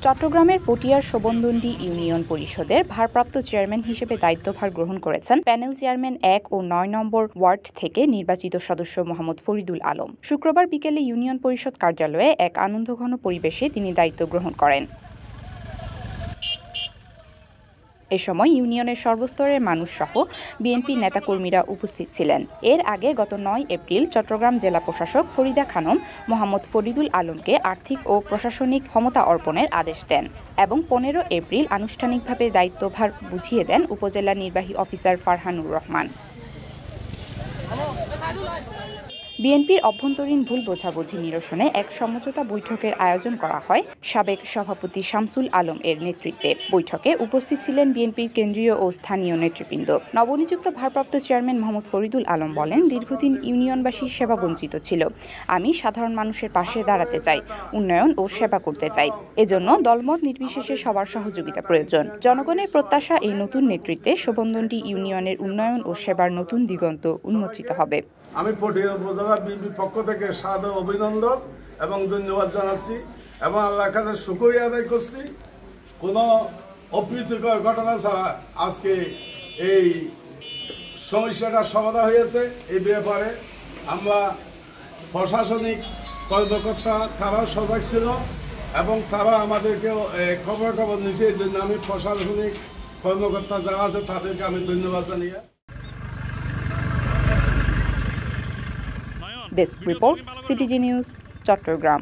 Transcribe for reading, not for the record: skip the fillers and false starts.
চট্টগ্রামের পটিয়ার শোভনদন্ডী ইউনিয়ন পরিষদের ভারপ্রাপ্ত চেয়ারম্যান হিসেবে দায়িত্বভার গ্রহণ করেছেন প্যানেল চেয়ারম্যান ১ ও ৯ নম্বর ওয়ার্ড থেকে নির্বাচিত সদস্য মোহাম্মদ ফরিদুল আলম। শুক্রবার বিকেলে ইউনিয়ন পরিষদ কার্যালয়ে এক আনন্দঘন পরিবেশে তিনি দায়িত্ব গ্রহণ করেন। এ সময় ইউনিয়নের সর্বস্তরের মানুষসহ বিএনপির নেতাকর্মীরা উপস্থিত ছিলেন। এর আগে গত ৯ এপ্রিল চট্টগ্রাম জেলা প্রশাসক ফরিদা খানম মোহাম্মদ ফরিদুল আলমকে আর্থিক ও প্রশাসনিক ক্ষমতা অর্পণের আদেশ দেন এবং ১৫ এপ্রিল আনুষ্ঠানিকভাবে দায়িত্বভার বুঝিয়ে দেন উপজেলা নির্বাহী অফিসার ফারহানুর রহমান। বিএনপির অভ্যন্তরীণ ভুল বোঝাবুঝি নিরসনে এক সমঝোতা বৈঠকের আয়োজন করা হয় সাবেক সভাপতি শামসুল আলম এর নেতৃত্বে। বৈঠকে উপস্থিত ছিলেন বিএনপির কেন্দ্রীয় ও স্থানীয় নেতৃবৃন্দ। নবনিযুক্ত ভারপ্রাপ্ত চেয়ারম্যান মোহাম্মদ ফরিদুল আলম বলেন, দীর্ঘদিন ইউনিয়নবাসী সেবা বঞ্চিত ছিল। আমি সাধারণ মানুষের পাশে দাঁড়াতে চাই, উন্নয়ন ও সেবা করতে চাই। এজন্য দলমত নির্বিশেষে সবার সহযোগিতা প্রয়োজন। জনগণের প্রত্যাশা এই নতুন নেতৃত্বে শোভনদন্ডী ইউনিয়নের উন্নয়ন ও সেবার নতুন দিগন্ত উন্মোচিত হবে। আমি পটিয়া উপজেলা বিএনপির পক্ষ থেকে সাদর অভিনন্দন এবং ধন্যবাদ জানাচ্ছি এবং আল্লাহর কাছে শুকরিয়া আদায় করছি। কোনো অপ্রীতিকর ঘটনা ছাড়া আজকে এই সমস্যাটা সমাধান হয়েছে। এই ব্যাপারে আমরা প্রশাসনিক কর্মকর্তা তারাও সজাগ ছিল এবং তারা আমাদেরকেও খবর নিয়েছে। এই জন্য আমি প্রশাসনিক কর্মকর্তা যারা আছে তাদেরকে আমি ধন্যবাদ জানিয়ে। Desk report, CTG news, Chittagong.